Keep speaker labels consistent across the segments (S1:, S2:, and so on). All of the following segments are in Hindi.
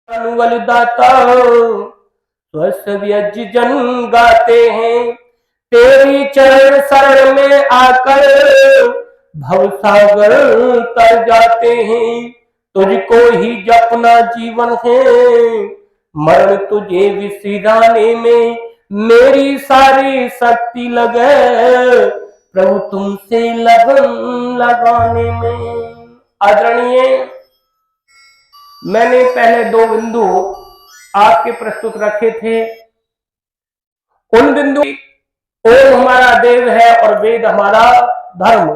S1: दाता स्वसव्यज जन गाते हैं, तेरी चरण शरण में आकर भवसागर तर जाते हैं। तुझको ही जपना जीवन है, मरण तुझे विसिराने में मेरी सारी शक्ति लगे, प्रभु तुमसे लगन लगाने में। आदरणीय, मैंने पहले 2 बिंदु आपके प्रस्तुत रखे थे। उन बिंदु ओम हमारा देव है और वेद हमारा धर्म।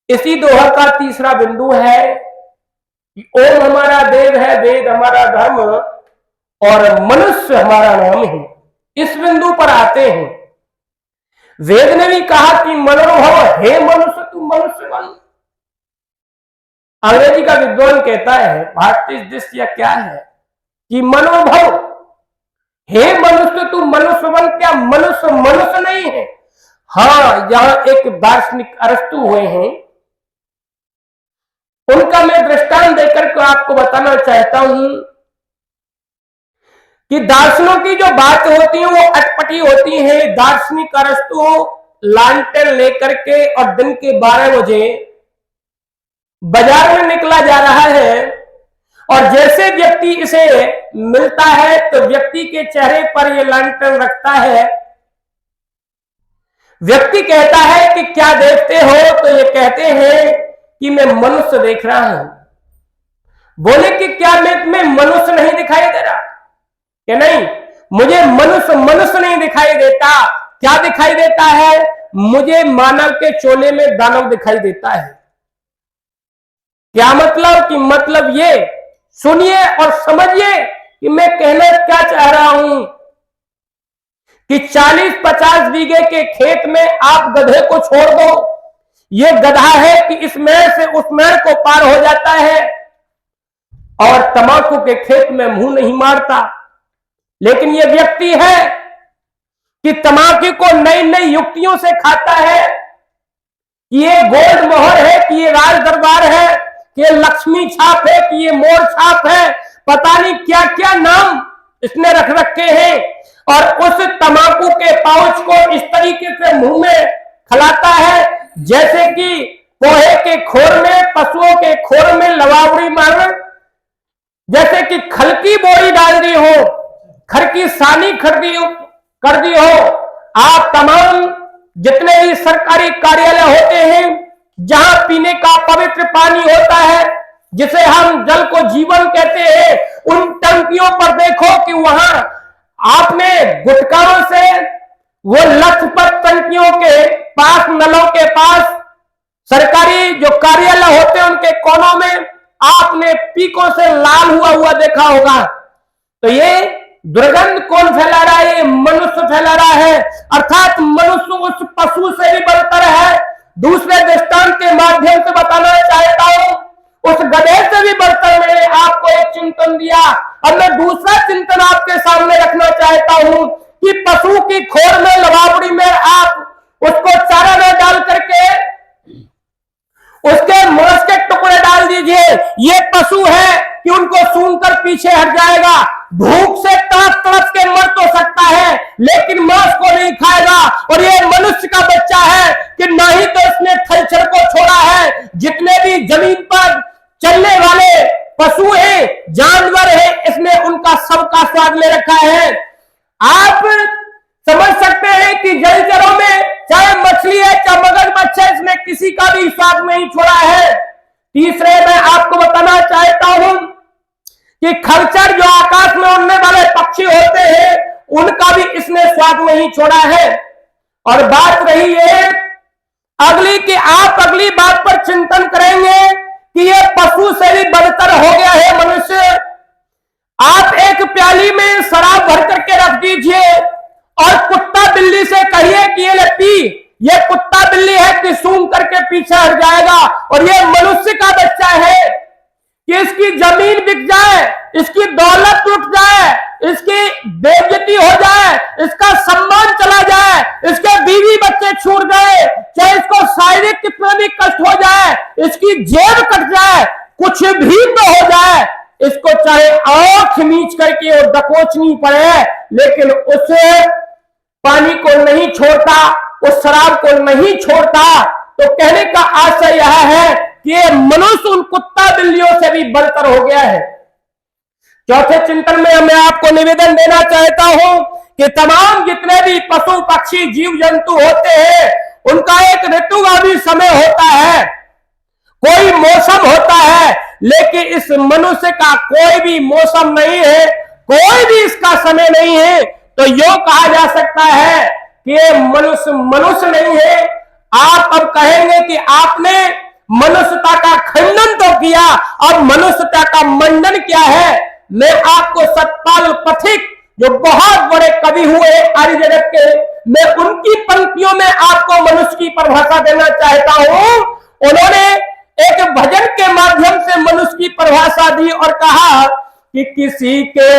S1: इसी दोहा का तीसरा बिंदु है कि ओम हमारा देव है, वेद हमारा धर्म और मनुष्य हमारा नाम है। इस बिंदु पर आते हैं। वेद ने भी कहा कि मनोभव हे मनुष्य तू मनुष्य बन। अंग्रेजी का विद्वान कहता है, भारतीय दृष्टि क्या है कि मनोभव हे मनुष्य तू मनुष्य बन। क्या मनुष्य मनुष्य नहीं है? हाँ, यहां एक दार्शनिक अरस्तु हुए हैं, उनका मैं दृष्टांत देकर आपको बताना चाहता हूं कि दार्शनिकों की जो बात होती है वो अटपटी होती है। दार्शनिक अरस्तु लालटेन लेकर के और दिन के 12 बजे बाजार में निकला जा रहा है और जैसे व्यक्ति इसे मिलता है तो व्यक्ति के चेहरे पर यह लालटेन रखता है। व्यक्ति कहता है कि क्या देखते हो? तो ये कहते हैं कि मैं मनुष्य देख रहा हूं। बोले कि क्या मैं मनुष्य नहीं दिखाई दे रहा? कि नहीं, मुझे मनुष्य नहीं दिखाई देता। क्या दिखाई देता है? मुझे मानव के चोले में दानव दिखाई देता है। क्या मतलब? कि मतलब ये सुनिए और समझिए कि मैं कहना क्या चाह रहा हूं कि 40-50 बीघे के खेत में आप गधे को छोड़ दो, ये गधा है कि इस मेड़ से उस मेड़ को पार हो जाता है और तंबाकू के खेत में मुंह नहीं मारता। लेकिन ये व्यक्ति है कि तंबाकू को नई नई युक्तियों से खाता है कि ये गोल्ड मोहर है, कि ये राज दरबार है, कि ये लक्ष्मी छाप है, कि ये मोर छाप है, पता नहीं क्या क्या नाम इसने रख रखे हैं। और उस तंबाकू के पाउच को इस तरीके से मुंह में खिलाता है जैसे कि पोहे के खोर में, पशुओं के खोर में लवावड़ी मार, जैसे कि खल की बोरी डाल दी हो, खर की सानी कर दी हो। आप तमाम जितने भी सरकारी कार्यालय होते हैं जहां पीने का पवित्र पानी होता है, जिसे हम जल को जीवन कहते हैं, उन टंकियों पर देखो कि वहां आपने गुटखाओं से वो लथपथ टंकियों के पास, नलों के पास, सरकारी जो कार्यालय होते हैं उनके कोनों में आपने पीकों से लाल हुआ देखा होगा। तो ये दुर्गंध कौन फैला रहा है? ये मनुष्य फैला रहा है। अर्थात मनुष्य उस पशु से भी बदतर है। दूसरे दृष्टांत के माध्यम से बताना चाहता हूं, उस गधे से भी बदतर मैंने आपको एक चिंतन दिया। अब मैं दूसरा चिंतन आपके सामने रखना चाहता हूं कि पशु की खोर में, लवावड़ी में आप उसको चारा न डाल करके उसके मांस के टुकड़े डाल दीजिए। ये पशु है कि उनको सूंघकर पीछे हट जाएगा। भूख से तड़प तड़प के मर तो सकता है लेकिन मांस को नहीं खाएगा। और ये मनुष्य का बच्चा है कि ना ही तो इसने थलचर को छोड़ा है। जितने भी जमीन पर चलने वाले पशु हैं, जानवर हैं, इसने उनका सबका स्वाद ले रखा है। आप समझ सकते हैं कि जलचरों में चाहे मछली है चाहे मगरमच्छ है, इसने किसी का भी स्वाद नहीं छोड़ा है। तीसरे मैं आपको बताना चाहता हूं कि खरचर जो आकाश में उड़ने वाले पक्षी होते हैं, उनका भी इसने स्वाद नहीं छोड़ा है। और बात रही है अगली कि आप अगली बात पर चिंतन करेंगे कि यह पशु से भी बदतर हो गया है मनुष्य। आप एक प्याली में शराब भर करके रख दीजिए और कुत्ता बिल्ली से कहिए कि ये ले पी। ये कुत्ता बिल्ली है कि सूंघ करके पीछे हट जाएगा। और ये मनुष्य का बच्चा है कि इसकी जमीन बिक जाए, इसकी दौलत लुट जाए, इसकी बेइज्जती हो जाए, इसका सम्मान चला जाए, इसके बीवी बच्चे छूट जाए, चाहे इसको शारीरिक कितना भी कष्ट हो जाए, इसकी जेब कट जाए, कुछ भी तो हो जाए, इसको चाहे आंख मीच करके और दकोचनी पड़े, लेकिन उस पानी को नहीं छोड़ता, उस शराब को नहीं छोड़ता। तो कहने का आशय यह है कि ये मनुष्य उन कुत्ता बिल्लियों से भी बढ़कर हो गया है। चौथे चिंतन में मैं आपको निवेदन देना चाहता हूं कि तमाम जितने भी पशु पक्षी जीव जंतु होते हैं, उनका एक ऋतु का भी समय होता है, कोई मौसम होता है, लेकिन इस मनुष्य का कोई भी मौसम नहीं है, कोई भी इसका समय नहीं है। तो यो कहा जा सकता है कि ये मनुष्य मनुष्य नहीं है। आप अब कहेंगे कि आपने मनुष्यता का खंडन तो किया, अब मनुष्यता का मंडन क्या है। मैं आपको सतपाल पथिक, जो बहुत बड़े कवि हुए आर्य जगत के, मैं उनकी पंक्तियों में आपको मनुष्य की परिभाषा देना चाहता हूं। उन्होंने एक भजन के माध्यम से मनुष्य की परिभाषा दी और कहा कि किसी के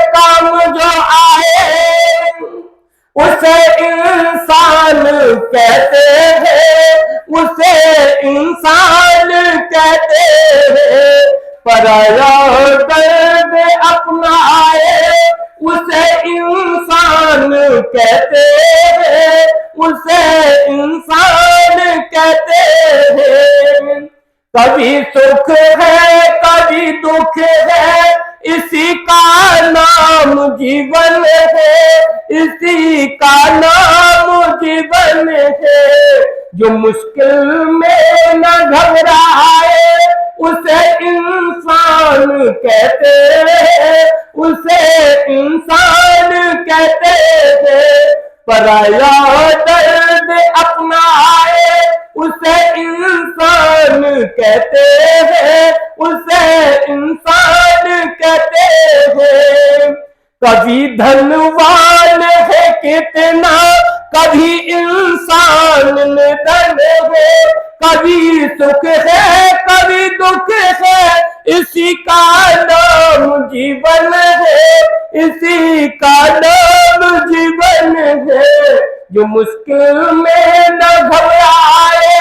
S1: काम जो आए उसे इंसान कहते हैं, उसे इंसान कहते हैं। पराया दर्द अपना आए उसे इंसान कहते हैं, उसे इंसान कहते हैं। कभी सुख है कभी दुख है, इसी का नाम जीवन है, इसी का नाम जीवन है। जो मुश्किल में न घबराए उसे इंसान कहते हैं, उसे इंसान कहते हैं। पराया दर्द अपना आए उसे इंसान कहते हैं, उसे इंसान कहते हैं। कभी धनवान है कितना, कभी इंसान निर्धन है, कभी सुख है कभी दुख है, इसी का नाम जीवन है, इसी का नाम जीवन है। जो मुश्किल में न घबराए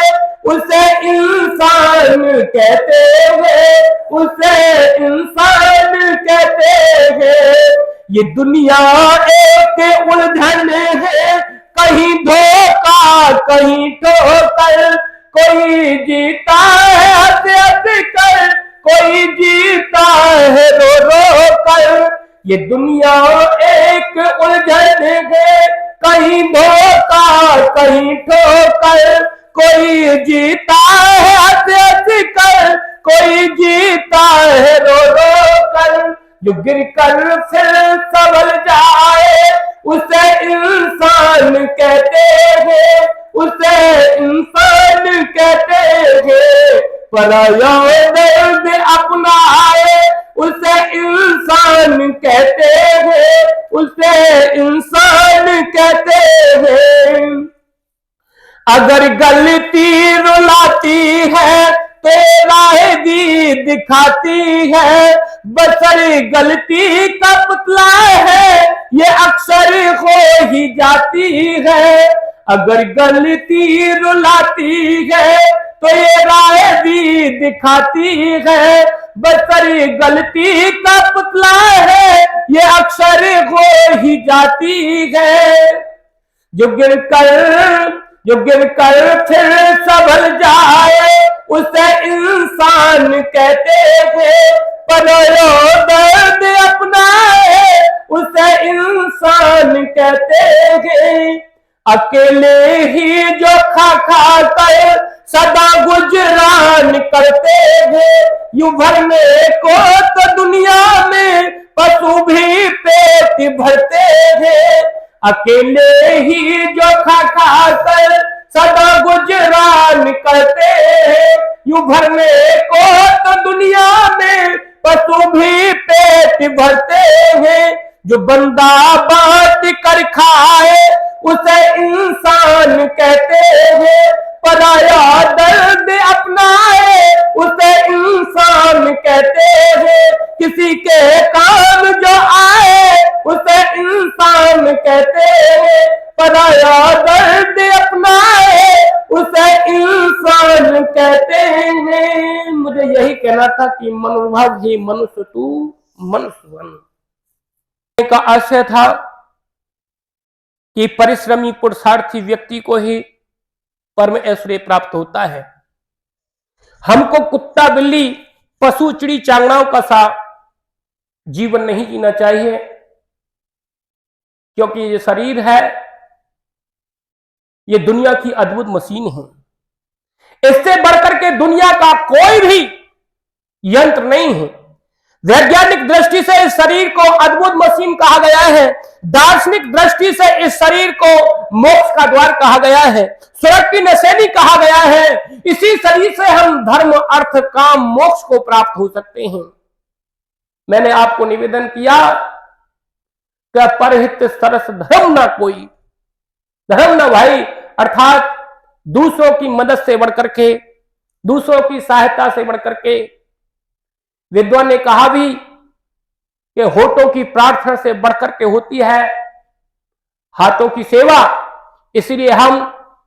S1: उसे इंसान कहते हैं, उसे इंसान कहते हैं। ये दुनिया एक उलझन है, कहीं धोखा कहीं ठोकर, कोई जीता है हंस हंस कर, कोई जीता है रो रो कर। ये दुनिया एक उलझन है, कहीं धोखा कहीं ठोकर, कोई जीता है हंस हंस कर, कोई जीता है रो रो कर। जो गिर कर फिर संभल जाए उसे इंसान कहते हैं, उसे इंसान कहते हैं। पराया दर्द अपना आए उसे इंसान कहते हैं, उसे इंसान कहते हैं। अगर गलती रुलाती है तो राहगी दिखाती है, बसर गलती का पुतला है, ये अक्सर हो ही जाती है। अगर गलती रुलाती है तो ये राहगी दिखाती है, बसर गलती का पुतला है, ये अक्सर हो ही जाती है। जो गिर कर फिर संभल जाए उसे इंसान कहते हैं। पराया दर्द अपनाए उसे इंसान कहते हैं। अकेले ही जो खा खा कर सदा गुजरान करते हैं, यूं भरने को तो दुनिया में पशु भी पेट भरते हैं। अकेले ही जो खा खा कर सदा गुजरान करते हैं, यूं भरने को तो दुनिया में पशु भी पेट भरते हैं। जो बंदा बात कर खाए उसे इंसान कहते हैं। पराया दर्द अपनाए उसे इंसान कहते हैं। किसी के काम जो आए उसे इंसान कहते हैं। पराया दर्द अपनाए उसे इंसान कहते हैं। मुझे यही कहना था कि मनोभाव ही मनुष्य तू मनुष्य बन। का आशय था कि परिश्रमी पुरुषार्थी व्यक्ति को ही परम ऐश्वर्य प्राप्त होता है। हमको कुत्ता बिल्ली पशु चिड़ी चांगड़ाओं का सा जीवन नहीं जीना चाहिए, क्योंकि ये शरीर है, ये दुनिया की अद्भुत मशीन है। इससे बढ़कर के दुनिया का कोई भी यंत्र नहीं है। वैज्ञानिक दृष्टि से इस शरीर को अद्भुत मशीन कहा गया है। दार्शनिक दृष्टि से इस शरीर को मोक्ष का द्वार कहा गया है, स्वर्ग की नशेनी कहा गया है। इसी शरीर से हम धर्म अर्थ काम मोक्ष को प्राप्त हो सकते हैं। मैंने आपको निवेदन किया कि परहित सरस धर्म ना कोई, धर्म ना भाई, अर्थात दूसरों की मदद से बढ़कर के, दूसरों की सहायता से बढ़कर के। विद्वान ने कहा भी कि होठों की प्रार्थना से बढ़कर के होती है हाथों की सेवा। इसलिए हम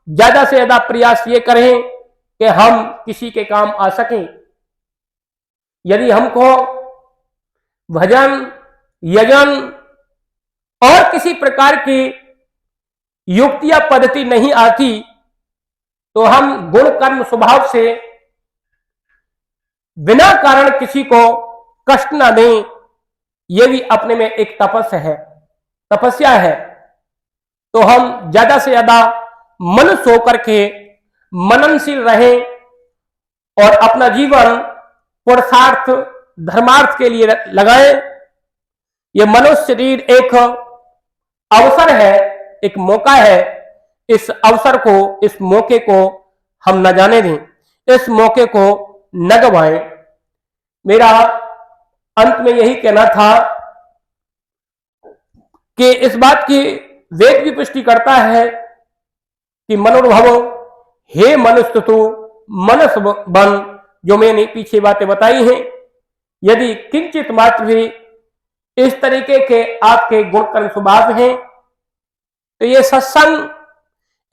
S1: ज्यादा से ज्यादा प्रयास ये करें कि हम किसी के काम आ सकें। यदि हमको भजन यजन और किसी प्रकार की युक्ति या पद्धति नहीं आती, तो हम गुण कर्म स्वभाव से बिना कारण किसी को कष्ट ना दें। यह भी अपने में एक तपस्या है। तो हम ज्यादा से ज्यादा मनुष्य होकर के मननशील रहें और अपना जीवन पुरुषार्थ धर्मार्थ के लिए लगाएं। यह मनुष्य शरीर एक अवसर है, एक मौका है। इस अवसर को, इस मौके को हम न जाने दें, इस मौके को न गवाएं। मेरा अंत में यही कहना था कि इस बात की वेद भी पुष्टि करता है कि मनोभावो हे मनुष्य तू मनुष्य बन। जो मैंने पीछे बातें बताई हैं, यदि किंचित मात्र भी इस तरीके के आपके गुण कर्म स्वभाव हैं, तो ये सत्संग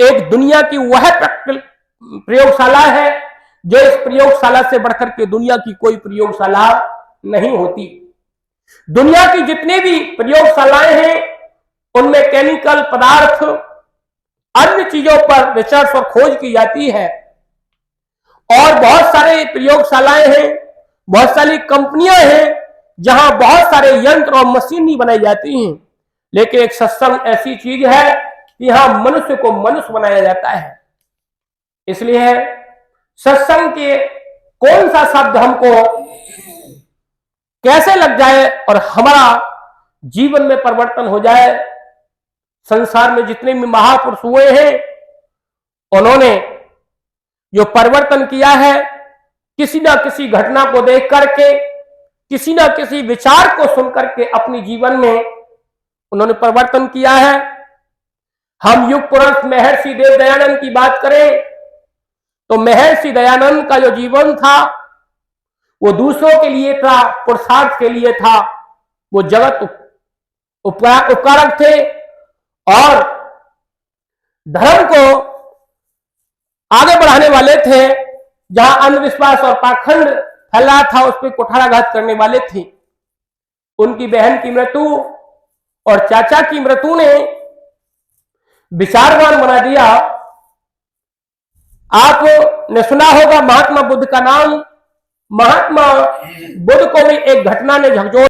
S1: एक दुनिया की वह प्रयोगशाला है जो इस प्रयोगशाला से बढ़कर के दुनिया की कोई प्रयोगशाला नहीं होती। दुनिया की जितनी भी प्रयोगशालाएं हैं उनमें केमिकल पदार्थ, अन्य चीजों पर रिसर्च और खोज की जाती है, और बहुत सारे प्रयोगशालाएं हैं, बहुत सारी कंपनियां हैं जहां बहुत सारे यंत्र और मशीनरी बनाई जाती हैं। लेकिन एक सत्संग ऐसी चीज है कि यहां मनुष्य को मनुष्य बनाया जाता है। इसलिए सत्संग के कौन सा शब्द हमको कैसे लग जाए और हमारा जीवन में परिवर्तन हो जाए। संसार में जितने भी महापुरुष हुए हैं, उन्होंने जो परिवर्तन किया है, किसी ना किसी घटना को देख करके, किसी ना किसी विचार को सुन करके अपने जीवन में उन्होंने परिवर्तन किया है। हम युग पुरुष महर्षि देव दयानंद की बात करें तो महर्षि दयानंद का जो जीवन था वो दूसरों के लिए था, पुरुषार्थ के लिए था। वो जगत उपकारक थे और धर्म को आगे बढ़ाने वाले थे। जहां अंधविश्वास और पाखंड फैला था उस पर कुठाराघात करने वाले थे। उनकी बहन की मृत्यु और चाचा की मृत्यु ने विचारवान बना दिया। आपने सुना होगा महात्मा बुद्ध का नाम। महात्मा बुद्ध को भी एक घटना ने झकझोर